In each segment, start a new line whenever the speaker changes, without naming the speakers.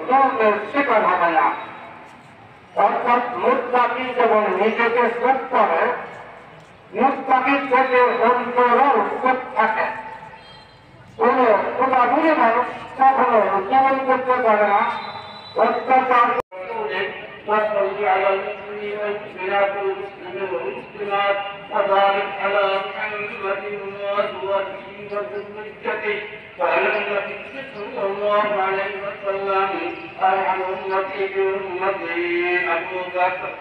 জুলমের শিকার হবে না। অর্থাৎ মুত্তাকি যেমন নিজেকে সেভ করে, মুত্তাকির থেকে অন্তরও সেভ থাকে। কোন গুণাগুণী মানুষ কখনো জুলুম করতে পারে না, অত্যাচার। وصل على المسلمين والمسلمات والمسلمين والمسلمات وبارك على محمد وازواجه وذريته وعلى امته صلى الله عليه وسلم ارحم امتي بامتي ابو بكر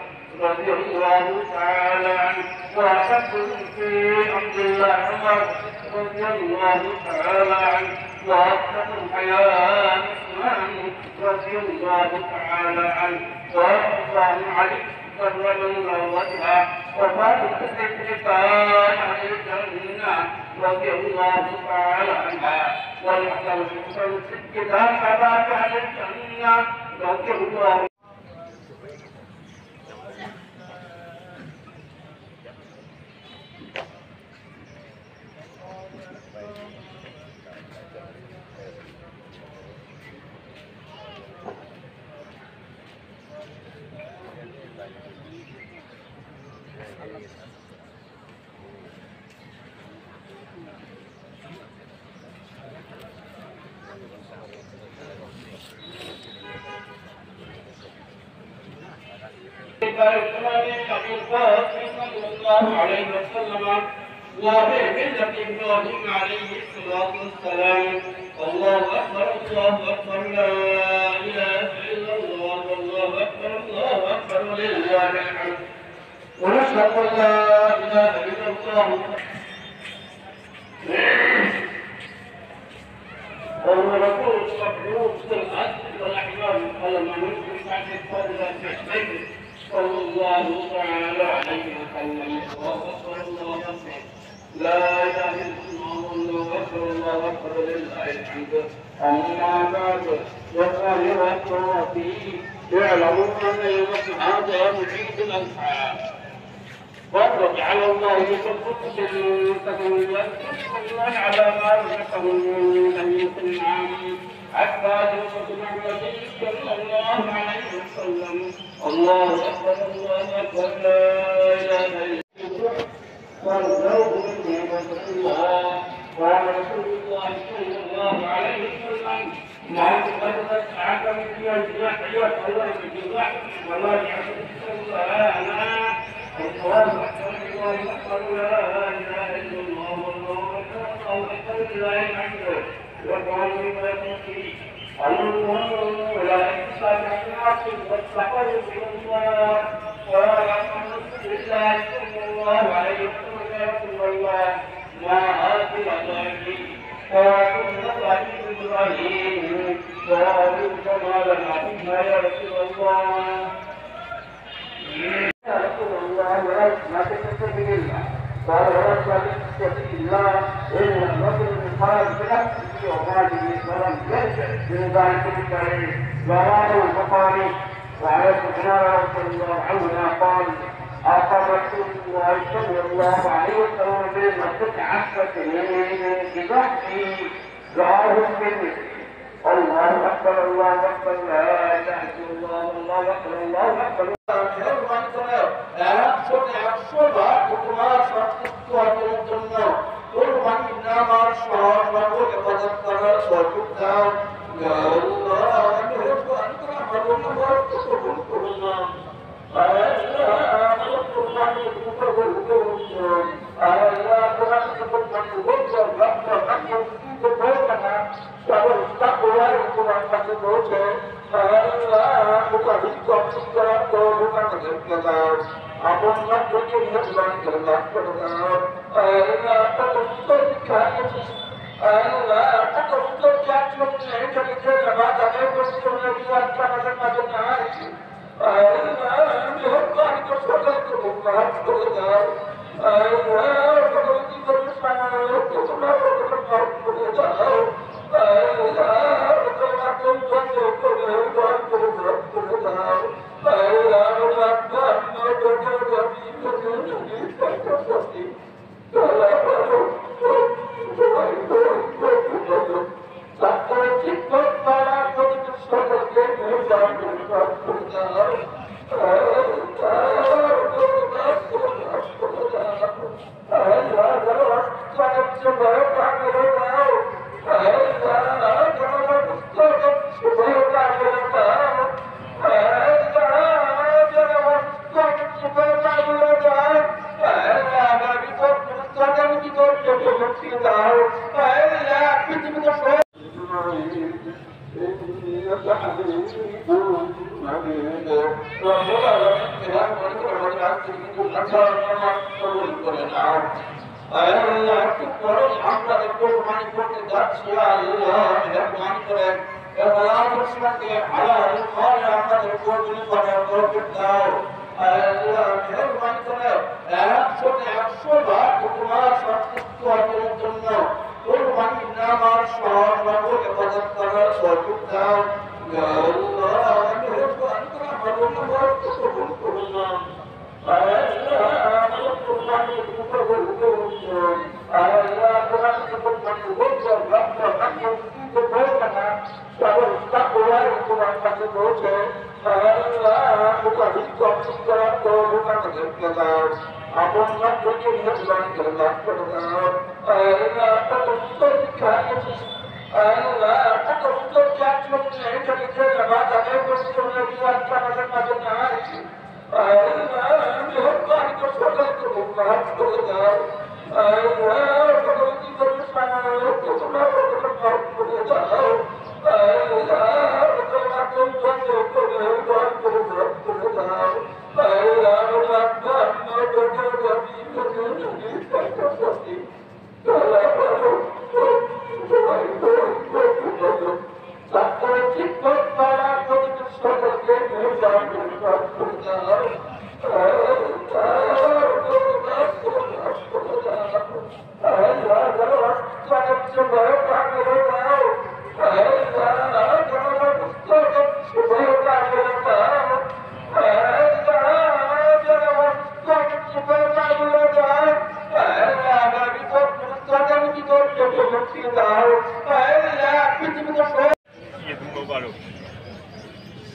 رضي الله تعالى عنه واحب في عبد الله عمر رضي الله تعالى عنه واكثر الحياة عثمان رضي الله تعالى عنه وارضاه علي كرم الله وجهه وفاطمة بنت علي الجنة رضي الله تعالى عنها والحسن بن سكتان حباب على الجنة رضي الله. عليه وسلم وبملة إبراهيم عليه الصلاة والسلام. الله أكبر الله أكبر لا إله إلا الله والله أكبر الله أكبر ولله الحمد ونشهد أن لا إله إلا الله. وهو رسول المبعوث بالعدل والأحكام قلم مسلم بعد الفضل والتحميد صلى الله تعالى عليه وسلم. الله أكبر الله أكبر لا إله إلا الله والله أكبر الله أكبر لله الحمد. أما بعد وقال وقوتي اعلموا أن يوم السعادة مجيد الأنفاق واترك على الله بكل تكون على ما رزقهم من يطعم حتى يوصل النبي صلى الله عليه وسلم. الله اكبر الله اكبر لا اله الا الله والذوق من نعمة الله وعلى رسول الله صلى الله عليه وسلم ما تقدمت عدم في الجزاء والله في الجزاء والله يعصم الله. الله أكبر الله أكبر لا إله إلا الله والله أكبر الله أكبر لله الحمد. وقال لما يقول الله لا يحسب الناس والسفر إلى الله ورحمة الله صلى الله عليه وسلم يا رسول الله ما هذه الأدعية وسنة أبي إبراهيم وأبي كمال العظيم يا رسول الله. يا رسول الله ما تستجيب الله قال ورسول تستجيب الله إن الرجل من خرج بنفسه وماله ولم يرجع من ذلك الكريم رواه البخاري. وعن سفيان رضي الله عنه قال أخذ رسول الله صلى الله عليه وسلم بالمسجد 10 سنين بضحكه رواه الترمذي. الله أكبر الله أكبر لا إله إلا الله الله أكبر الله أكبر.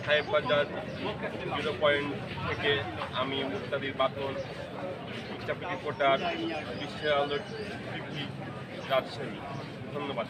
সাহেববাজার 0 পয়েন্ট থেকে আমি মুক্তাদির বাতন ইচ্ছাপতি রিপোর্টার বিশ্বের আলো টিভি রাজশাহী। ধন্যবাদ।